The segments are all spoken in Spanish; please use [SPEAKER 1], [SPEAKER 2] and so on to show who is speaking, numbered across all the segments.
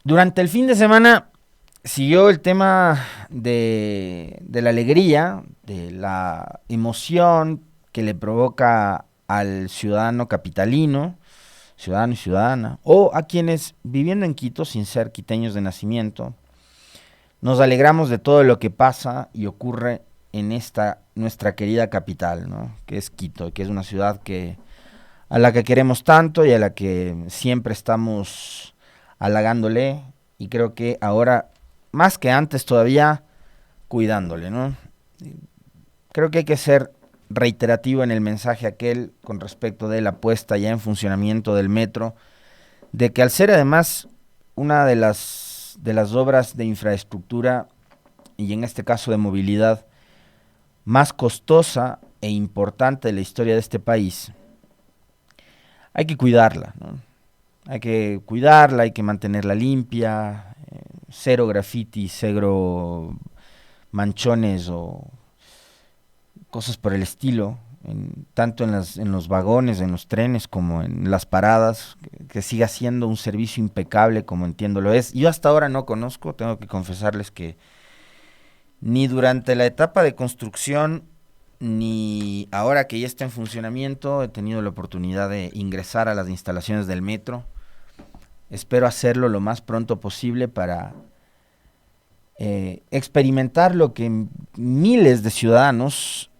[SPEAKER 1] Durante el fin de semana siguió el tema de la alegría, de la emoción que le provoca al ciudadano capitalino, ciudadano y ciudadana, o a quienes viviendo en Quito sin ser quiteños de nacimiento, nos alegramos de todo lo que pasa y ocurre en esta nuestra querida capital, ¿no? Que es Quito, que es una ciudad que a la que queremos tanto y a la que siempre estamos halagándole, y creo que ahora más que antes todavía cuidándole, ¿no? Creo que hay que ser reiterativo en el mensaje aquel con respecto de la puesta ya en funcionamiento del metro, de que al ser además una de las obras de infraestructura y en este caso de movilidad más costosa e importante de la historia de este país, hay que cuidarla, ¿no? Hay que cuidarla, hay que mantenerla limpia, cero graffiti, cero manchones o cosas por el estilo, tanto en los vagones, en los trenes, como en las paradas, que siga siendo un servicio impecable como entiendo lo es. Yo hasta ahora no conozco, tengo que confesarles que ni durante la etapa de construcción, ni ahora que ya está en funcionamiento, he tenido la oportunidad de ingresar a las instalaciones del metro. Espero hacerlo lo más pronto posible para experimentar lo que miles de ciudadanos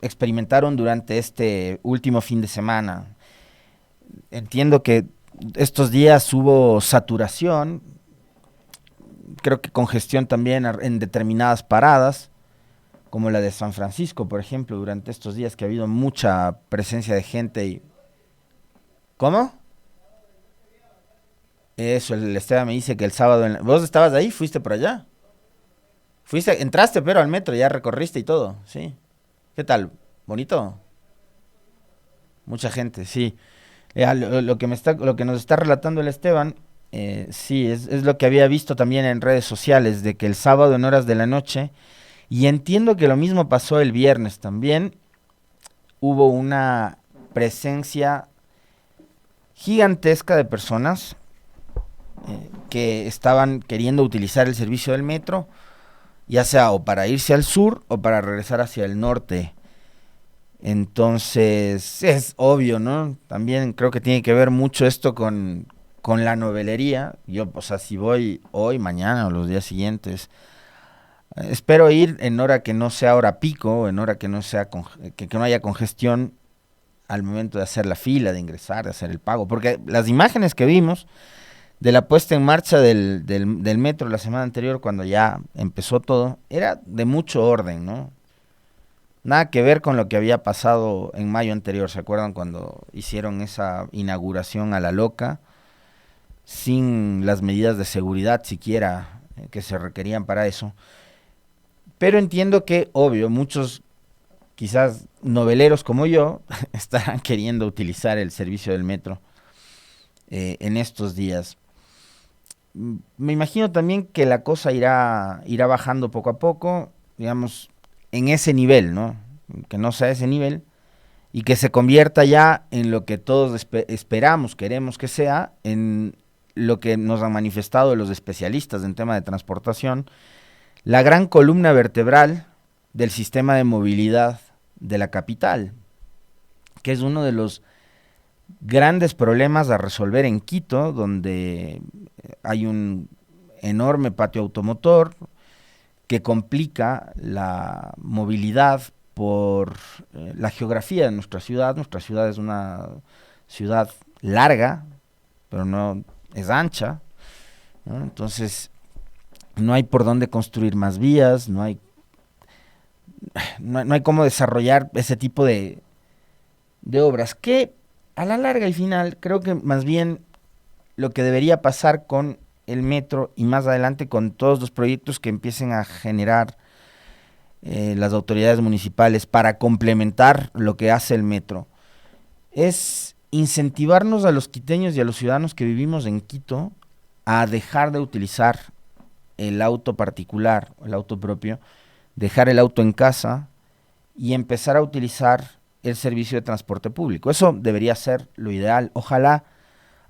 [SPEAKER 1] experimentaron durante este último fin de semana. Entiendo que estos días hubo saturación, creo que congestión también en determinadas paradas, como la de San Francisco, por ejemplo, durante estos días que ha habido mucha presencia de gente. ¿Cómo? Eso, el Esteban me dice que el sábado... ¿Vos estabas ahí? ¿Fuiste por allá? Fuiste, entraste pero al metro, ya recorriste y todo, sí. ¿Qué tal? ¿Bonito? Mucha gente, sí. Lo que nos está relatando el Esteban, sí, es lo que había visto también en redes sociales, de que el sábado en horas de la noche, y entiendo que lo mismo pasó el viernes también, hubo una presencia gigantesca de personas que estaban queriendo utilizar el servicio del metro, ya sea o para irse al sur o para regresar hacia el norte. Entonces, es obvio, ¿no? También creo que tiene que ver mucho esto con la novelería. Yo, o sea, si voy hoy, mañana o los días siguientes, espero ir en hora que no sea hora pico, en hora que no sea que no haya congestión al momento de hacer la fila, de ingresar, de hacer el pago. Porque las imágenes que vimos de la puesta en marcha del metro la semana anterior, cuando ya empezó todo, era de mucho orden, ¿no? Nada que ver con lo que había pasado en mayo anterior, ¿se acuerdan cuando hicieron esa inauguración a la loca, sin las medidas de seguridad siquiera que se requerían para eso? Pero entiendo que, obvio, muchos quizás noveleros como yo estarán queriendo utilizar el servicio del metro en estos días. Me imagino también que la cosa irá bajando poco a poco, digamos, en ese nivel, ¿no? Que no sea ese nivel y que se convierta ya en lo que todos esperamos, queremos que sea, en lo que nos han manifestado los especialistas en tema de transportación, la gran columna vertebral del sistema de movilidad de la capital, que es uno de los grandes problemas a resolver en Quito, donde hay un enorme patio automotor que complica la movilidad por la geografía de nuestra ciudad. Nuestra ciudad es una ciudad larga, pero no es ancha, ¿no? Entonces no hay por dónde construir más vías, no hay cómo desarrollar ese tipo de obras, que a la larga y final creo que más bien lo que debería pasar con el metro y más adelante con todos los proyectos que empiecen a generar las autoridades municipales para complementar lo que hace el metro, es incentivarnos a los quiteños y a los ciudadanos que vivimos en Quito a dejar de utilizar el auto particular, el auto propio, dejar el auto en casa y empezar a utilizar el servicio de transporte público. Eso debería ser lo ideal. Ojalá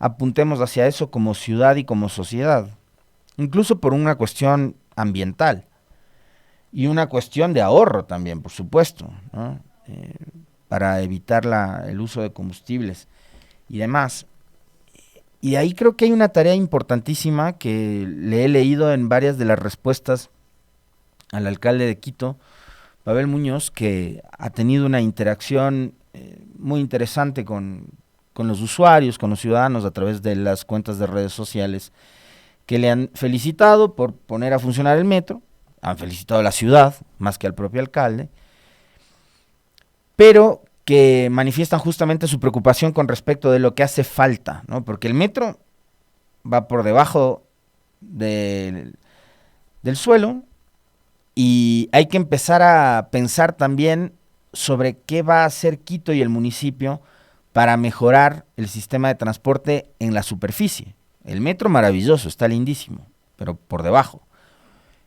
[SPEAKER 1] apuntemos hacia eso como ciudad y como sociedad, incluso por una cuestión ambiental y una cuestión de ahorro también, por supuesto, ¿no? Para evitar el uso de combustibles y demás. Y ahí creo que hay una tarea importantísima que le he leído en varias de las respuestas al alcalde de Quito, Pavel Muñoz, que ha tenido una interacción muy interesante con los usuarios, con los ciudadanos a través de las cuentas de redes sociales, que le han felicitado por poner a funcionar el metro, han felicitado a la ciudad más que al propio alcalde, pero que manifiestan justamente su preocupación con respecto de lo que hace falta, ¿no? Porque el metro va por debajo del suelo y hay que empezar a pensar también sobre qué va a hacer Quito y el municipio para mejorar el sistema de transporte en la superficie. El metro maravilloso, está lindísimo, pero por debajo.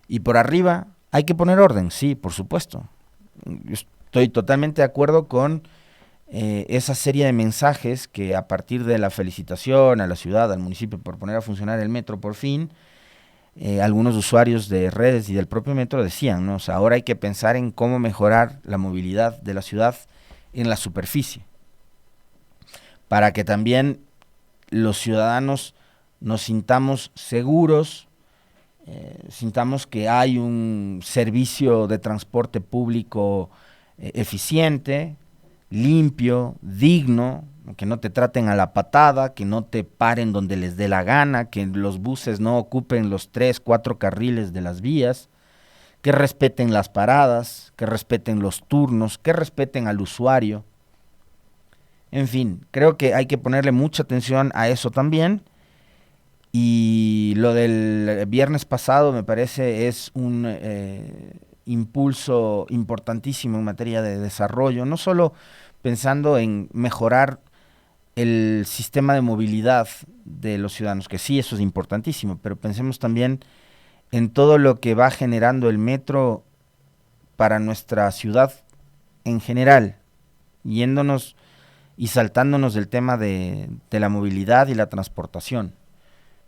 [SPEAKER 1] Y por arriba hay que poner orden, sí, por supuesto. Yo estoy totalmente de acuerdo con esa serie de mensajes que a partir de la felicitación a la ciudad, al municipio por poner a funcionar el metro por fin, algunos usuarios de redes y del propio metro decían, ¿no? O sea, ahora hay que pensar en cómo mejorar la movilidad de la ciudad en la superficie, para que también los ciudadanos nos sintamos seguros, sintamos que hay un servicio de transporte público eficiente, limpio, digno, que no te traten a la patada, que no te paren donde les dé la gana, que los buses no ocupen los 3, 4 carriles de las vías, que respeten las paradas, que respeten los turnos, que respeten al usuario. En fin, creo que hay que ponerle mucha atención a eso también. Y lo del viernes pasado me parece es un impulso importantísimo en materia de desarrollo, no solo pensando en mejorar el sistema de movilidad de los ciudadanos, que sí, eso es importantísimo, pero pensemos también en todo lo que va generando el metro para nuestra ciudad en general, yéndonos y saltándonos del tema de la movilidad y la transportación.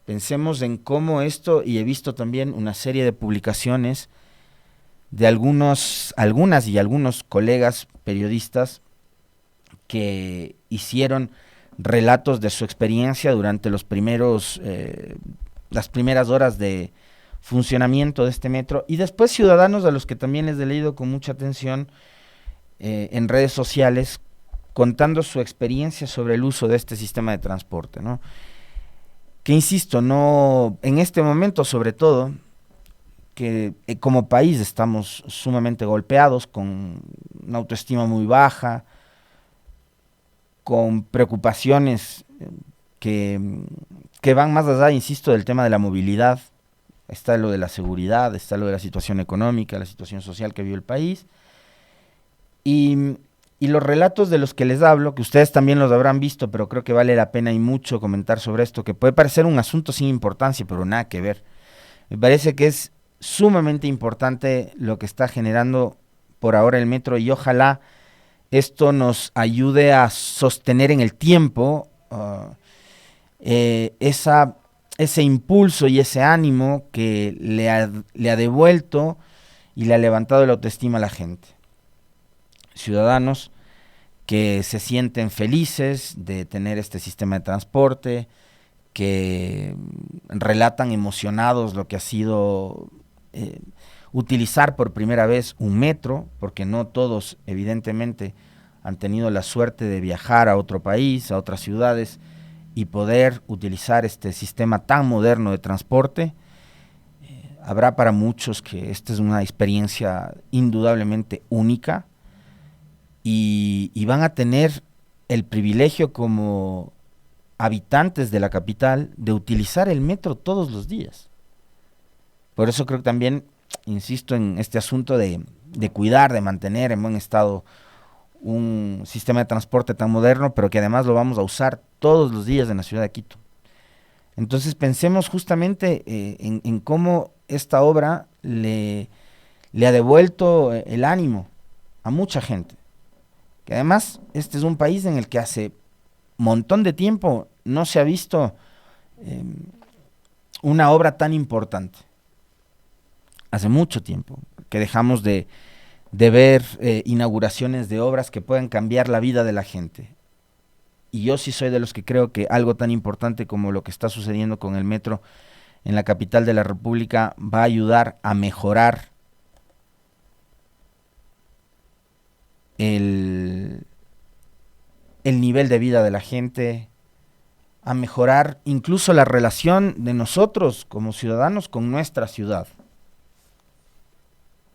[SPEAKER 1] Pensemos en cómo esto, y he visto también una serie de publicaciones de algunas y algunos colegas periodistas que hicieron relatos de su experiencia durante las primeras horas de funcionamiento de este metro, y después ciudadanos a los que también les he leído con mucha atención en redes sociales contando su experiencia sobre el uso de este sistema de transporte, ¿no? Que insisto, no, en este momento sobre todo, que como país estamos sumamente golpeados, con una autoestima muy baja, con preocupaciones que, que van más allá, insisto, del tema de la movilidad. Está lo de la seguridad, está lo de la situación económica, la situación social que vive el país. Y los relatos de los que les hablo, que ustedes también los habrán visto, pero creo que vale la pena y mucho comentar sobre esto, que puede parecer un asunto sin importancia, pero nada que ver. Me parece que es sumamente importante lo que está generando por ahora el metro, y ojalá esto nos ayude a sostener en el tiempo ese impulso y ese ánimo que le ha devuelto y le ha levantado la autoestima a la gente. Ciudadanos que se sienten felices de tener este sistema de transporte, que relatan emocionados lo que ha sido utilizar por primera vez un metro, porque no todos evidentemente han tenido la suerte de viajar a otro país, a otras ciudades, y poder utilizar este sistema tan moderno de transporte. Habrá para muchos que esta es una experiencia indudablemente única, y van a tener el privilegio como habitantes de la capital de utilizar el metro todos los días. Por eso creo que también, insisto en este asunto de cuidar, de mantener en buen estado un sistema de transporte tan moderno, pero que además lo vamos a usar todos los días en la ciudad de Quito. Entonces pensemos justamente en cómo esta obra le ha devuelto el ánimo a mucha gente. Que además este es un país en el que hace montón de tiempo no se ha visto una obra tan importante. Hace mucho tiempo que dejamos de ver inauguraciones de obras que puedan cambiar la vida de la gente. Y yo sí soy de los que creo que algo tan importante como lo que está sucediendo con el metro en la capital de la República va a ayudar a mejorar el nivel de vida de la gente, a mejorar incluso la relación de nosotros como ciudadanos con nuestra ciudad.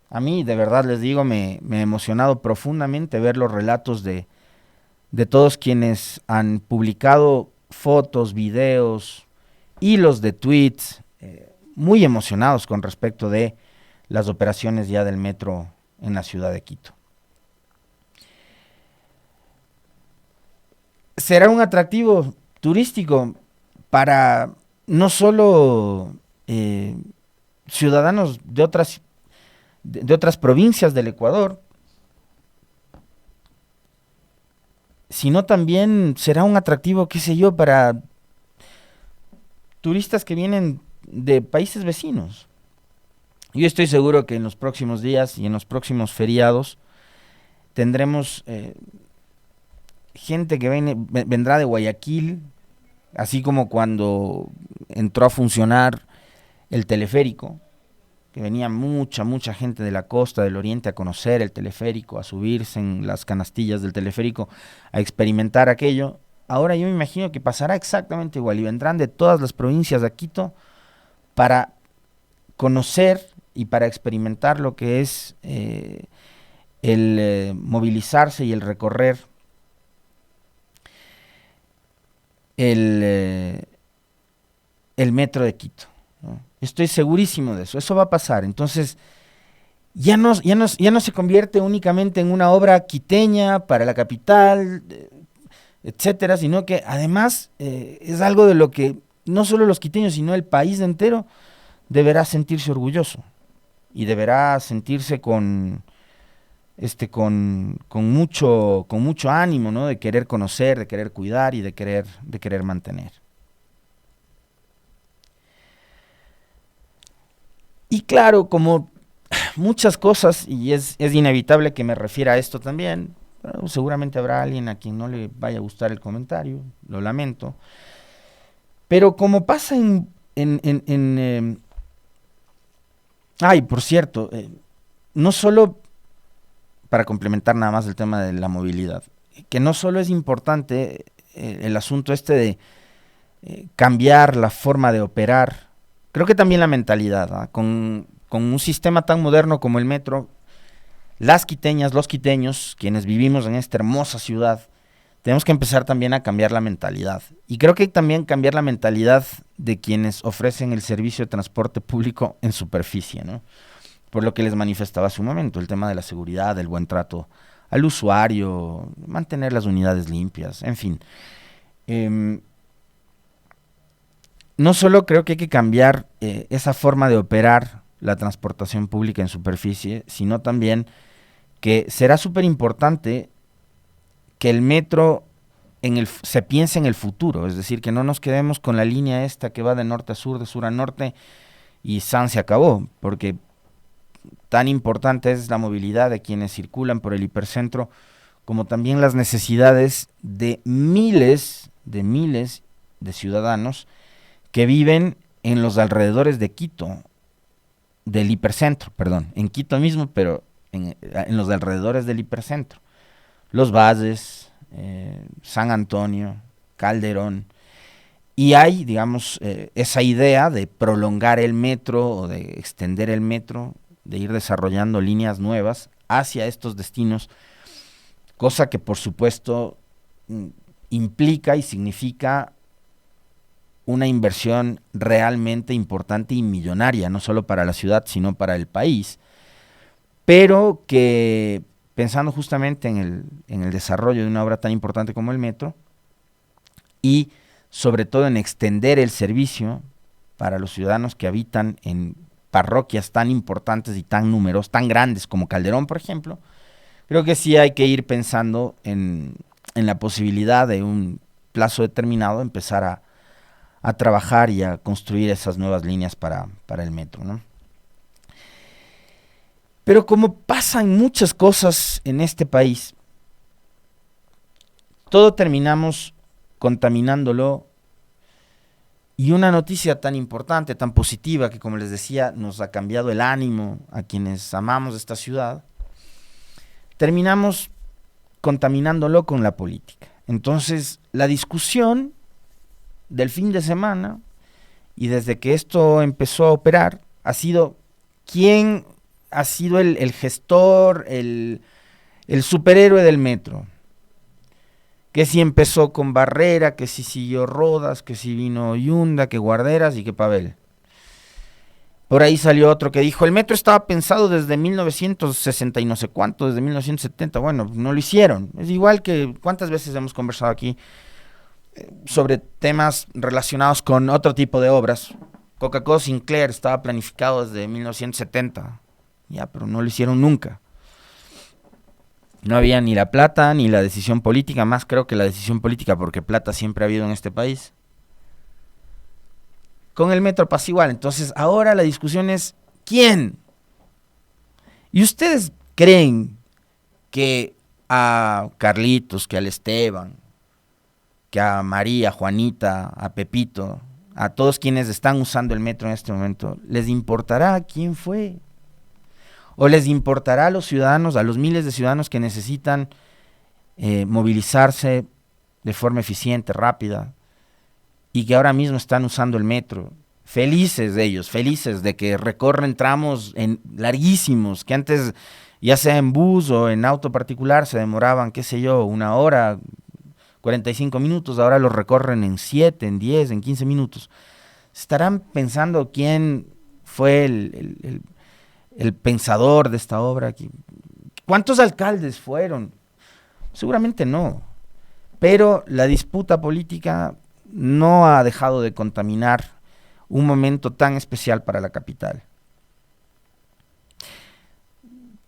[SPEAKER 1] A mí, de verdad les digo, me ha emocionado profundamente ver los relatos de todos quienes han publicado fotos, videos, hilos de tweets, muy emocionados con respecto de las operaciones ya del metro en la ciudad de Quito. Será un atractivo turístico para no solo ciudadanos de otras provincias del Ecuador, sino también será un atractivo, qué sé yo, para turistas que vienen de países vecinos. Yo estoy seguro que en los próximos días y en los próximos feriados tendremos gente que vendrá de Guayaquil, así como cuando entró a funcionar el teleférico, que venía mucha gente de la costa, del oriente a conocer el teleférico, a subirse en las canastillas del teleférico, a experimentar aquello. Ahora yo me imagino que pasará exactamente igual y vendrán de todas las provincias de Quito para conocer y para experimentar lo que es el movilizarse y el recorrer el metro de Quito, ¿no? Estoy segurísimo de eso, eso va a pasar. Entonces, ya no se convierte únicamente en una obra quiteña para la capital, etcétera, sino que además es algo de lo que no solo los quiteños, sino el país entero deberá sentirse orgulloso y deberá sentirse con mucho ánimo, ¿no? De querer conocer, de querer cuidar y de querer mantener. Y claro, como muchas cosas, y es inevitable que me refiera a esto también, seguramente habrá alguien a quien no le vaya a gustar el comentario, lo lamento, pero como pasa ay, por cierto, no solo, para complementar nada más el tema de la movilidad, que no solo es importante el asunto de cambiar la forma de operar, creo que también la mentalidad, ¿eh? Con un sistema tan moderno como el metro, las quiteñas, los quiteños, quienes vivimos en esta hermosa ciudad, tenemos que empezar también a cambiar la mentalidad. Y creo que también cambiar la mentalidad de quienes ofrecen el servicio de transporte público en superficie, ¿no? Por lo que les manifestaba hace un momento, el tema de la seguridad, del buen trato al usuario, mantener las unidades limpias, en fin. No solo creo que hay que cambiar esa forma de operar la transportación pública en superficie, sino también que será súper importante que el metro se piense en el futuro, es decir, que no nos quedemos con la línea esta que va de norte a sur, de sur a norte, y san se acabó, porque tan importante es la movilidad de quienes circulan por el hipercentro, como también las necesidades de miles de ciudadanos que viven en los alrededores de Quito, del hipercentro, perdón, en Quito mismo, pero en los alrededores del hipercentro. Los Bases, San Antonio, Calderón, y hay, digamos, esa idea de prolongar el metro o de extender el metro, de ir desarrollando líneas nuevas hacia estos destinos, cosa que por supuesto implica y significa una inversión realmente importante y millonaria, no solo para la ciudad, sino para el país, pero que pensando justamente en el desarrollo de una obra tan importante como el metro, y sobre todo en extender el servicio para los ciudadanos que habitan en parroquias tan importantes y tan numerosas, tan grandes como Calderón, por ejemplo, creo que sí hay que ir pensando en la posibilidad de un plazo determinado empezar a trabajar y a construir esas nuevas líneas para el metro, ¿no? Pero como pasan muchas cosas en este país, todo terminamos contaminándolo. Y una noticia tan importante, tan positiva, que como les decía, nos ha cambiado el ánimo a quienes amamos esta ciudad, terminamos contaminándolo con la política. Entonces, la discusión del fin de semana, y desde que esto empezó a operar, ha sido quién ha sido el gestor, el superhéroe del metro. Que si empezó con Barrera, que si siguió Rodas, que si vino Yunda, que Guarderas y que Pavel. Por ahí salió otro que dijo, el metro estaba pensado desde 1960 y no sé cuánto, desde 1970. Bueno, no lo hicieron. Es igual que cuántas veces hemos conversado aquí sobre temas relacionados con otro tipo de obras. Coca-Cola Sinclair estaba planificado desde 1970. Ya, pero no lo hicieron nunca. No había ni la plata ni la decisión política, más creo que la decisión política, porque plata siempre ha habido en este país. Con el metro pasa igual. Entonces ahora la discusión es ¿quién? ¿Y ustedes creen que a Carlitos, que al Esteban, que a María, Juanita, a Pepito, a todos quienes están usando el metro en este momento, les importará quién fue? ¿O les importará a los ciudadanos, a los miles de ciudadanos que necesitan movilizarse de forma eficiente, rápida, y que ahora mismo están usando el metro? Felices de ellos, felices de que recorren tramos larguísimos, que antes, ya sea en bus o en auto particular, se demoraban, qué sé yo, 1 hora, 45 minutos, ahora los recorren en 7, en 10, en 15 minutos. ¿Estarán pensando quién fue el pensador de esta obra? ¿Cuántos alcaldes fueron? Seguramente no, pero la disputa política no ha dejado de contaminar un momento tan especial para la capital.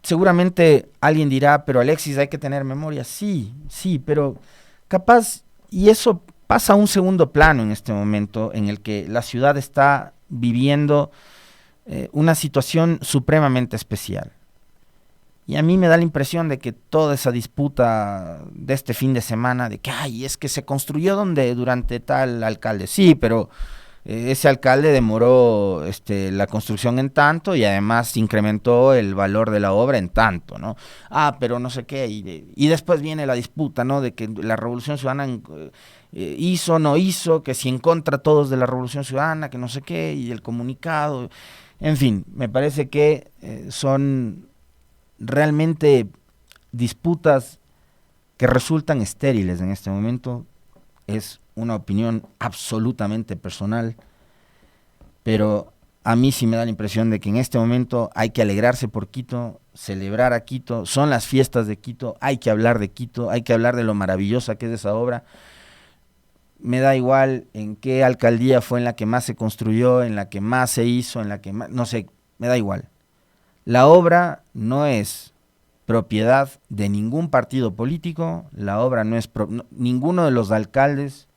[SPEAKER 1] Seguramente alguien dirá, pero Alexis, hay que tener memoria. Sí, pero capaz, y eso pasa a un segundo plano en este momento en el que la ciudad está viviendo una situación supremamente especial. Y a mí me da la impresión de que toda esa disputa de este fin de semana, de que, ay, es que se construyó durante tal alcalde. Sí, pero ese alcalde demoró la construcción en tanto y además incrementó el valor de la obra en tanto, ¿no? Ah, pero no sé qué. Y después viene la disputa, ¿no? De que la Revolución Ciudadana hizo, no hizo, que si en contra todos de la Revolución Ciudadana, que no sé qué, y el comunicado. En fin, me parece que son realmente disputas que resultan estériles en este momento. Es una opinión absolutamente personal, pero a mí sí me da la impresión de que en este momento hay que alegrarse por Quito, celebrar a Quito, son las fiestas de Quito, hay que hablar de Quito, hay que hablar de lo maravillosa que es esa obra. Me da igual en qué alcaldía fue en la que más se construyó, en la que más se hizo, en la que más, no sé, me da igual. La obra no es propiedad de ningún partido político, la obra no es ninguno de los alcaldes,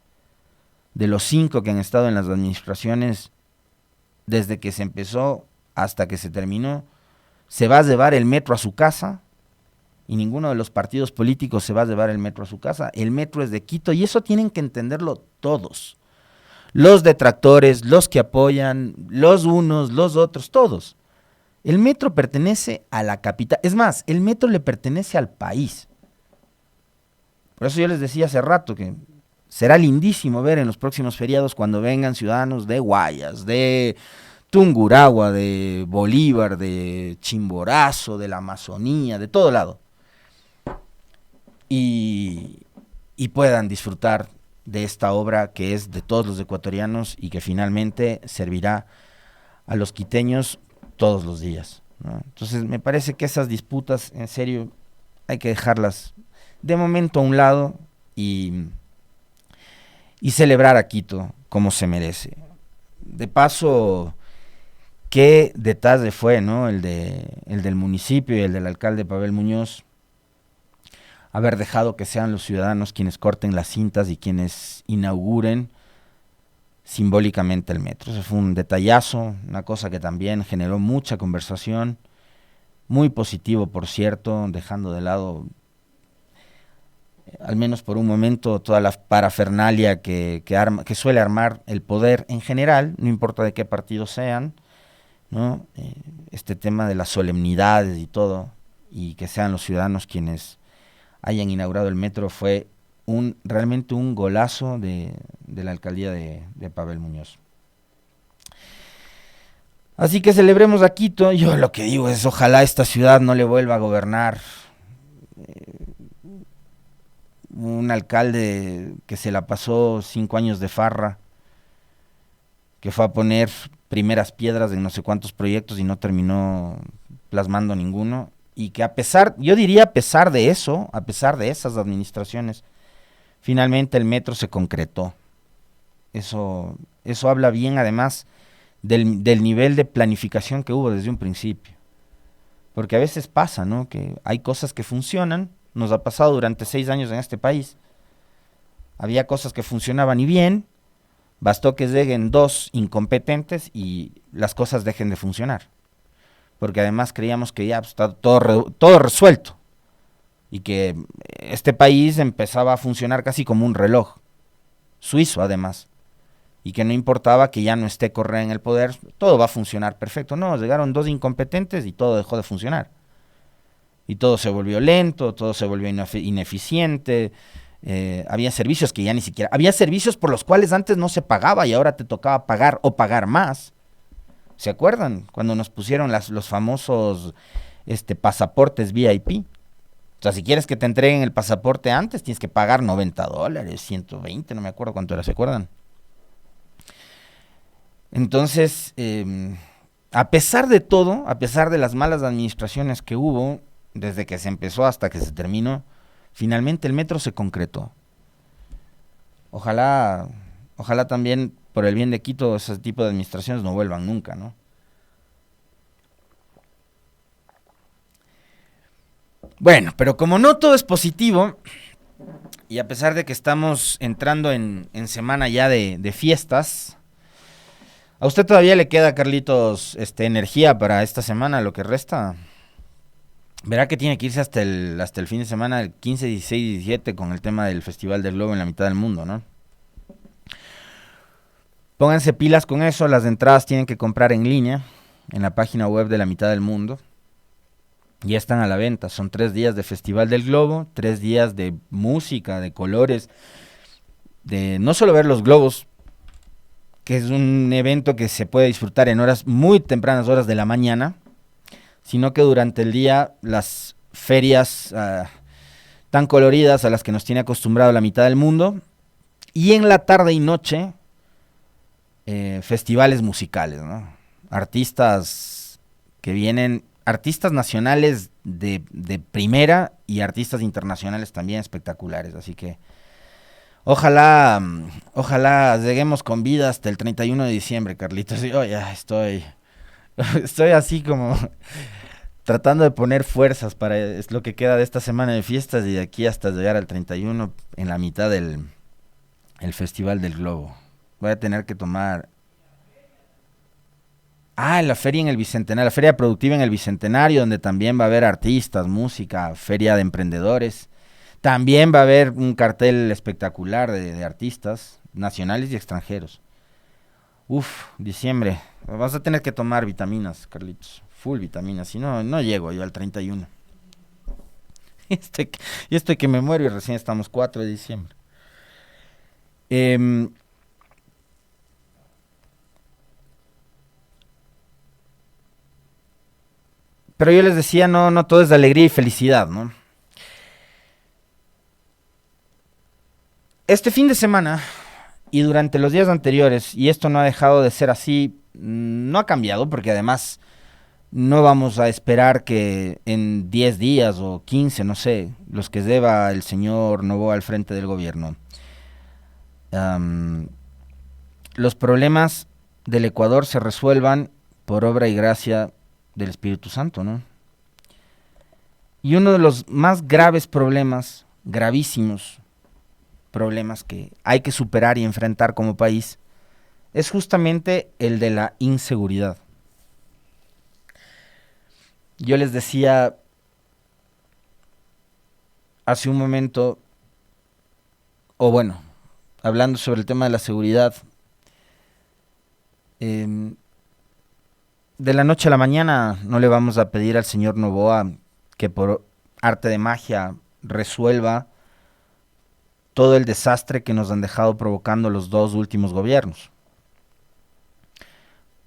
[SPEAKER 1] de los 5 que han estado en las administraciones desde que se empezó hasta que se terminó, se va a llevar el metro a su casa, y ninguno de los partidos políticos se va a llevar el metro a su casa. El metro es de Quito y eso tienen que entenderlo todos. Los detractores, los que apoyan, los unos, los otros, todos. El metro pertenece a la capital. Es más, el metro le pertenece al país. Por eso yo les decía hace rato que será lindísimo ver en los próximos feriados cuando vengan ciudadanos de Guayas, de Tungurahua, de Bolívar, de Chimborazo, de la Amazonía, de todo lado. Y puedan disfrutar de esta obra que es de todos los ecuatorianos y que finalmente servirá a los quiteños todos los días, ¿no? Entonces me parece que esas disputas, en serio, hay que dejarlas de momento a un lado y celebrar a Quito como se merece. De paso, qué detalle fue, ¿no? El del municipio y el del alcalde Pavel Muñoz, haber dejado que sean los ciudadanos quienes corten las cintas y quienes inauguren simbólicamente el metro. Eso fue un detallazo, una cosa que también generó mucha conversación, muy positivo, por cierto, dejando de lado, al menos por un momento, toda la parafernalia que suele armar el poder en general, no importa de qué partido sean, ¿no? Este tema de las solemnidades y todo, y que sean los ciudadanos quienes hayan inaugurado el metro, fue realmente un golazo de la alcaldía de Pavel Muñoz. Así que celebremos a Quito. Yo lo que digo es, ojalá esta ciudad no le vuelva a gobernar un alcalde que se la pasó 5 años de farra, que fue a poner primeras piedras de no sé cuántos proyectos y no terminó plasmando ninguno, y que yo diría a pesar de eso, a pesar de esas administraciones, finalmente el metro se concretó. Eso habla bien, además, del nivel de planificación que hubo desde un principio. Porque a veces pasa, ¿no?, que hay cosas que funcionan. Nos ha pasado durante 6 años en este país. Había cosas que funcionaban y bien, bastó que lleguen 2 incompetentes y las cosas dejen de funcionar. Porque además creíamos que ya está todo resuelto y que este país empezaba a funcionar casi como un reloj, suizo además, y que no importaba que ya no esté Correa en el poder, todo va a funcionar perfecto. No, llegaron 2 incompetentes y todo dejó de funcionar. Y todo se volvió lento, todo se volvió ineficiente. Había servicios que ya ni siquiera... Había servicios por los cuales antes no se pagaba y ahora te tocaba pagar o pagar más. ¿Se acuerdan? Cuando nos pusieron los famosos pasaportes VIP. O sea, si quieres que te entreguen el pasaporte antes, tienes que pagar $90, 120, no me acuerdo cuánto era, ¿se acuerdan? Entonces, a pesar de todo, a pesar de las malas administraciones que hubo, desde que se empezó hasta que se terminó, finalmente el metro se concretó. Ojalá también, por el bien de Quito, ese tipo de administraciones no vuelvan nunca, ¿no? Bueno, pero como no todo es positivo, y a pesar de que estamos entrando en semana ya de fiestas, ¿a usted todavía le queda, Carlitos, energía para esta semana, lo que resta? Verá que tiene que irse hasta el fin de semana, el 15, 16 y 17, con el tema del Festival del Globo en la mitad del mundo, ¿no? Pónganse pilas con eso, las entradas tienen que comprar en línea, en la página web de la mitad del mundo. Ya están a la venta, son 3 días de Festival del Globo, 3 días de música, de colores, de no solo ver los globos, que es un evento que se puede disfrutar en horas muy tempranas, horas de la mañana, sino que durante el día las ferias tan coloridas a las que nos tiene acostumbrado la mitad del mundo, y en la tarde y noche festivales musicales, ¿no? Artistas que vienen, artistas nacionales de primera y artistas internacionales también espectaculares, así que ojalá lleguemos con vida hasta el 31 de diciembre, Carlitos. Yo ya estoy así como tratando de poner fuerzas para es lo que queda de esta semana de fiestas y de aquí hasta llegar al 31 en la mitad del Festival del Globo. Voy a tener que tomar... la feria en el Bicentenario, la feria productiva en el Bicentenario, donde también va a haber artistas, música, feria de emprendedores. También va a haber un cartel espectacular de artistas nacionales y extranjeros. Diciembre. Vas a tener que tomar vitaminas, Carlitos. Full vitaminas, si no, no llego yo al 31. Y estoy que me muero y recién estamos 4 de diciembre. Pero yo les decía, no todo es de alegría y felicidad, ¿no? Este fin de semana y durante los días anteriores, y esto no ha dejado de ser así, no ha cambiado, porque además no vamos a esperar que en 10 días o 15, no sé, los que deba el señor Noboa al frente del gobierno, los problemas del Ecuador se resuelvan por obra y gracia del Espíritu Santo, ¿no? Y uno de los más graves problemas gravísimos problemas que hay que superar y enfrentar como país es justamente el de la inseguridad. Yo les decía hace un momento, o bueno, hablando sobre el tema de la seguridad, de la noche a la mañana no le vamos a pedir al señor Noboa que por arte de magia resuelva todo el desastre que nos han dejado provocando los dos últimos gobiernos.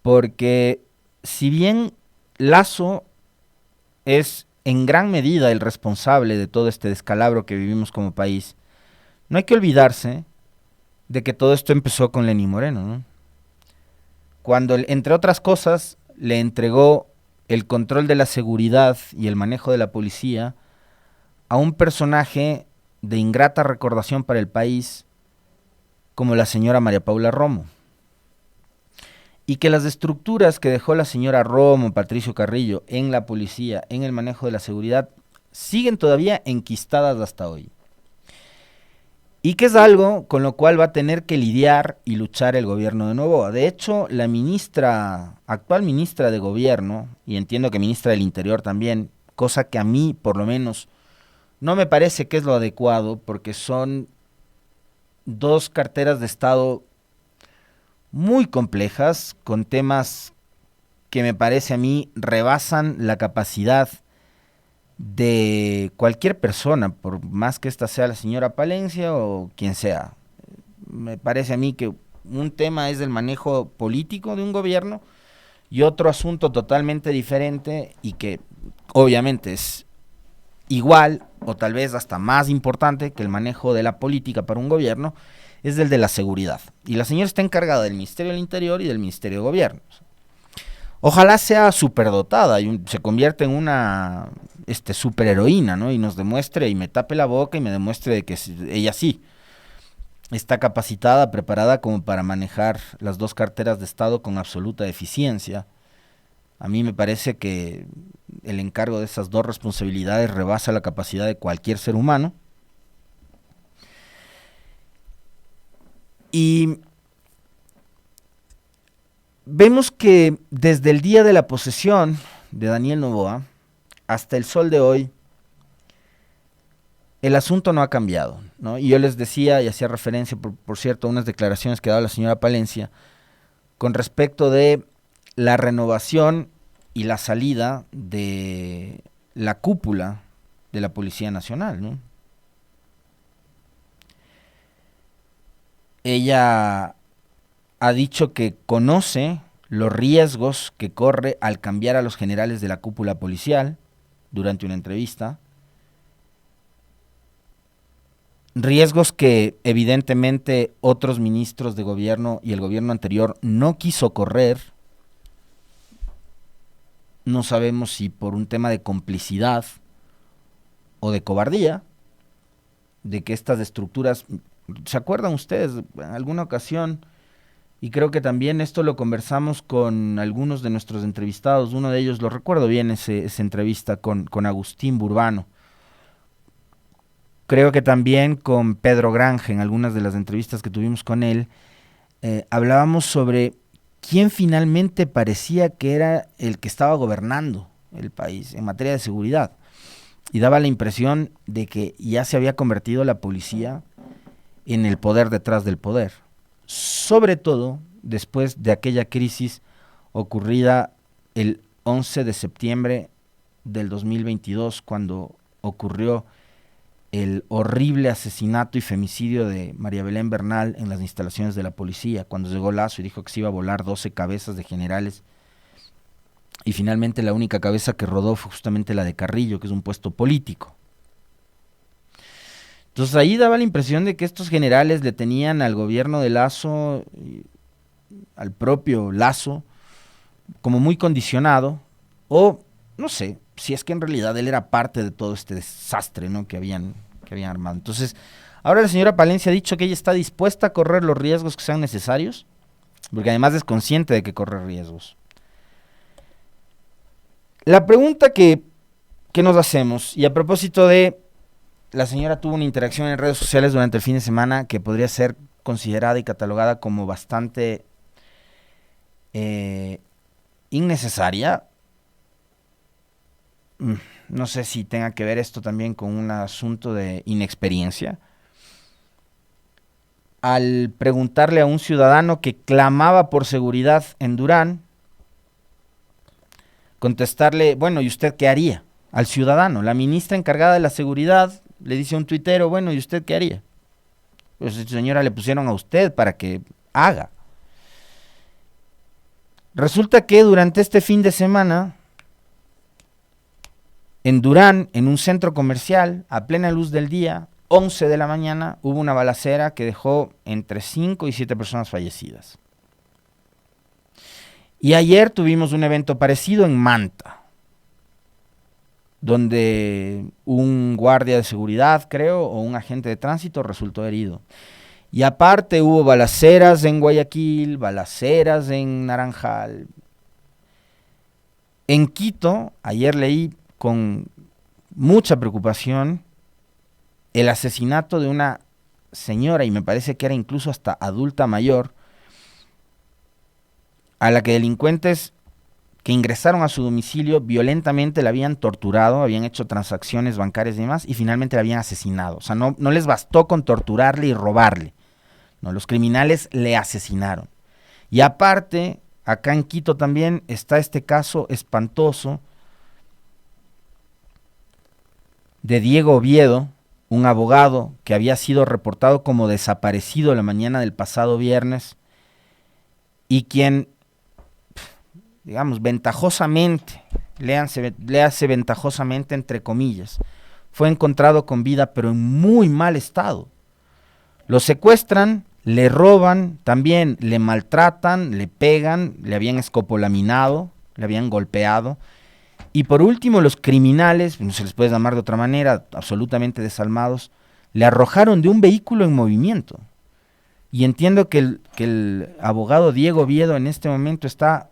[SPEAKER 1] Porque si bien Lasso es en gran medida el responsable de todo este descalabro que vivimos como país, no hay que olvidarse de que todo esto empezó con Lenín Moreno, ¿no? Cuando, entre otras cosas, le entregó el control de la seguridad y el manejo de la policía a un personaje de ingrata recordación para el país como la señora María Paula Romo. Y que las estructuras que dejó la señora Romo, Patricio Carrillo, en la policía, en el manejo de la seguridad, siguen todavía enquistadas hasta hoy. Y que es algo con lo cual va a tener que lidiar y luchar el gobierno de Noboa. De hecho, la actual ministra de Gobierno, y entiendo que ministra del Interior también, cosa que a mí, por lo menos, no me parece que es lo adecuado, porque son dos carteras de Estado muy complejas, con temas que me parece a mí rebasan la capacidad de cualquier persona, por más que esta sea la señora Palencia o quien sea. Me parece a mí que un tema es el manejo político de un gobierno y otro asunto totalmente diferente y que obviamente es igual o tal vez hasta más importante que el manejo de la política para un gobierno, es el de la seguridad. Y la señora está encargada del Ministerio del Interior y del Ministerio de Gobierno. Ojalá sea superdotada y se convierta en una superheroína, ¿no? Y nos demuestre y me tape la boca y me demuestre de que ella sí está capacitada, preparada como para manejar las dos carteras de Estado con absoluta eficiencia. A mí me parece que el encargo de esas dos responsabilidades rebasa la capacidad de cualquier ser humano. Y vemos que desde el día de la posesión de Daniel Noboa hasta el sol de hoy, el asunto no ha cambiado, ¿no? Y yo les decía y hacía referencia, por cierto, a unas declaraciones que ha dado la señora Palencia con respecto de la renovación y la salida de la cúpula de la Policía Nacional, ¿no? Ella ha dicho que conoce los riesgos que corre al cambiar a los generales de la cúpula policial durante una entrevista. Riesgos que evidentemente otros ministros de gobierno y el gobierno anterior no quiso correr. No sabemos si por un tema de complicidad o de cobardía, de que estas estructuras, ¿se acuerdan ustedes en alguna ocasión? Y creo que también esto lo conversamos con algunos de nuestros entrevistados, uno de ellos, lo recuerdo bien, esa entrevista con Agustín Burbano. Creo que también con Pedro Granja, en algunas de las entrevistas que tuvimos con él, hablábamos sobre quién finalmente parecía que era el que estaba gobernando el país en materia de seguridad. Y daba la impresión de que ya se había convertido la policía en el poder detrás del poder. Sobre todo después de aquella crisis ocurrida el 11 de septiembre del 2022, cuando ocurrió el horrible asesinato y femicidio de María Belén Bernal en las instalaciones de la policía, cuando llegó Lasso y dijo que se iba a volar 12 cabezas de generales, y finalmente la única cabeza que rodó fue justamente la de Carrillo, que es un puesto político. Entonces ahí daba la impresión de que estos generales le tenían al gobierno de Lasso, al propio Lasso, como muy condicionado, o no sé, si es que en realidad él era parte de todo este desastre, ¿no?, que habían armado. Entonces, ahora la señora Palencia ha dicho que ella está dispuesta a correr los riesgos que sean necesarios, porque además es consciente de que corre riesgos. La pregunta que nos hacemos, y a propósito de la señora tuvo una interacción en redes sociales durante el fin de semana que podría ser considerada y catalogada como bastante innecesaria. No sé si tenga que ver esto también con un asunto de inexperiencia. Al preguntarle a un ciudadano que clamaba por seguridad en Durán, contestarle, bueno, ¿y usted qué haría? Al ciudadano, la ministra encargada de la seguridad le dice a un tuitero, bueno, ¿y usted qué haría? Pues señora, le pusieron a usted para que haga. Resulta que durante este fin de semana, en Durán, en un centro comercial, a plena luz del día, 11 de la mañana, hubo una balacera que dejó entre 5 y 7 personas fallecidas. Y ayer tuvimos un evento parecido en Manta, donde un guardia de seguridad, creo, o un agente de tránsito resultó herido. Y aparte hubo balaceras en Guayaquil, balaceras en Naranjal. En Quito, ayer leí con mucha preocupación el asesinato de una señora, y me parece que era incluso hasta adulta mayor, a la que delincuentes que ingresaron a su domicilio violentamente la habían torturado, habían hecho transacciones bancarias y demás, y finalmente la habían asesinado. O sea, no les bastó con torturarle y robarle. No, los criminales le asesinaron. Y aparte, acá en Quito también está este caso espantoso de Diego Oviedo, un abogado que había sido reportado como desaparecido la mañana del pasado viernes y quien, digamos, ventajosamente, léase ventajosamente entre comillas, fue encontrado con vida pero en muy mal estado. Lo secuestran, le roban, también le maltratan, le pegan, le habían escopolaminado, le habían golpeado. Y por último, los criminales, no se les puede llamar de otra manera, absolutamente desalmados, le arrojaron de un vehículo en movimiento. Y entiendo que el abogado Diego Oviedo en este momento está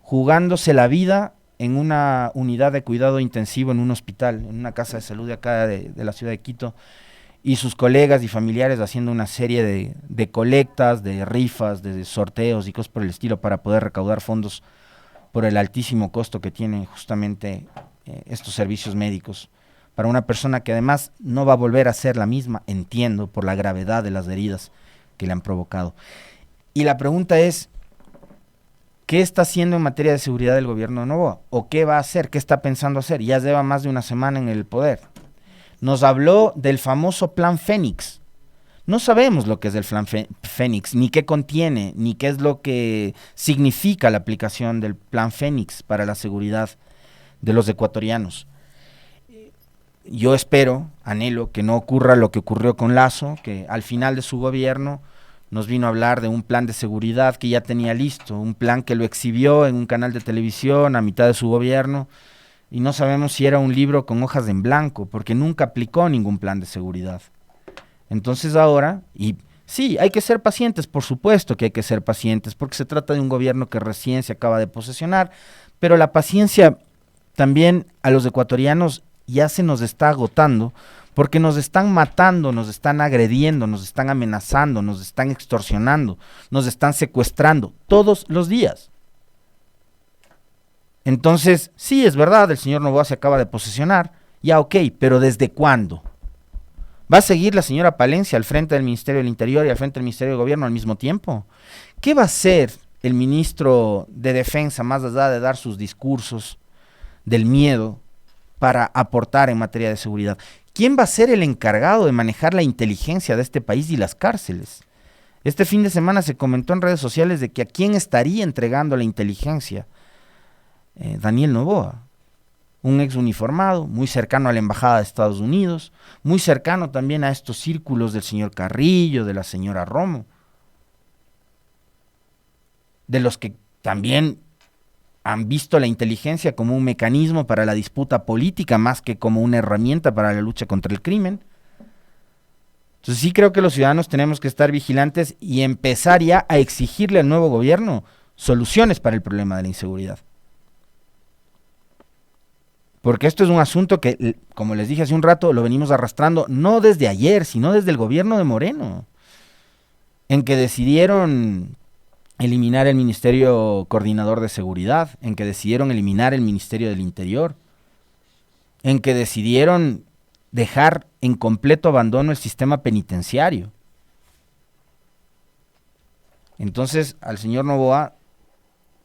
[SPEAKER 1] jugándose la vida en una unidad de cuidado intensivo en un hospital, en una casa de salud de acá de la ciudad de Quito, y sus colegas y familiares haciendo una serie de colectas, de rifas, de sorteos y cosas por el estilo para poder recaudar fondos por el altísimo costo que tienen justamente estos servicios médicos para una persona que además no va a volver a ser la misma, entiendo, por la gravedad de las heridas que le han provocado. Y la pregunta es, ¿qué está haciendo en materia de seguridad el gobierno de Noboa? ¿O qué va a hacer? ¿Qué está pensando hacer? Ya lleva más de una semana en el poder. Nos habló del famoso Plan Fénix. No sabemos lo que es el Plan Fénix, ni qué contiene, ni qué es lo que significa la aplicación del Plan Fénix para la seguridad de los ecuatorianos. Yo espero, anhelo, que no ocurra lo que ocurrió con Lasso, que al final de su gobierno nos vino a hablar de un plan de seguridad que ya tenía listo, un plan que lo exhibió en un canal de televisión a mitad de su gobierno, y no sabemos si era un libro con hojas en blanco, porque nunca aplicó ningún plan de seguridad. Entonces ahora, y sí, hay que ser pacientes, por supuesto que hay que ser pacientes, porque se trata de un gobierno que recién se acaba de posesionar, pero la paciencia también a los ecuatorianos ya se nos está agotando, porque nos están matando, nos están agrediendo, nos están amenazando, nos están extorsionando, nos están secuestrando todos los días. Entonces, sí, es verdad, el señor Noboa se acaba de posesionar, ya ok, pero ¿desde cuándo? ¿Va a seguir la señora Palencia al frente del Ministerio del Interior y al frente del Ministerio de Gobierno al mismo tiempo? ¿Qué va a hacer el ministro de Defensa, más allá de dar sus discursos del miedo, para aportar en materia de seguridad? ¿Quién va a ser el encargado de manejar la inteligencia de este país y las cárceles? Este fin de semana se comentó en redes sociales de que a quién estaría entregando la inteligencia. Daniel Noboa, un ex uniformado, muy cercano a la Embajada de Estados Unidos, muy cercano también a estos círculos del señor Carrillo, de la señora Romo, de los que también han visto la inteligencia como un mecanismo para la disputa política más que como una herramienta para la lucha contra el crimen. Entonces sí creo que los ciudadanos tenemos que estar vigilantes y empezar ya a exigirle al nuevo gobierno soluciones para el problema de la inseguridad. Porque esto es un asunto que, como les dije hace un rato, lo venimos arrastrando no desde ayer, sino desde el gobierno de Moreno, en que decidieron eliminar el Ministerio Coordinador de Seguridad, en que decidieron eliminar el Ministerio del Interior, en que decidieron dejar en completo abandono el sistema penitenciario. Entonces, al señor Noboa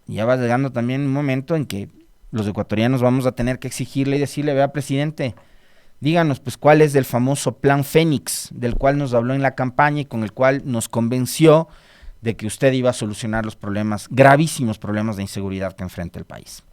[SPEAKER 1] ya va llegando también un momento en que los ecuatorianos vamos a tener que exigirle y decirle, vea, presidente, díganos pues cuál es el famoso plan Fénix, del cual nos habló en la campaña y con el cual nos convenció de que usted iba a solucionar los problemas, gravísimos problemas de inseguridad que enfrenta el país.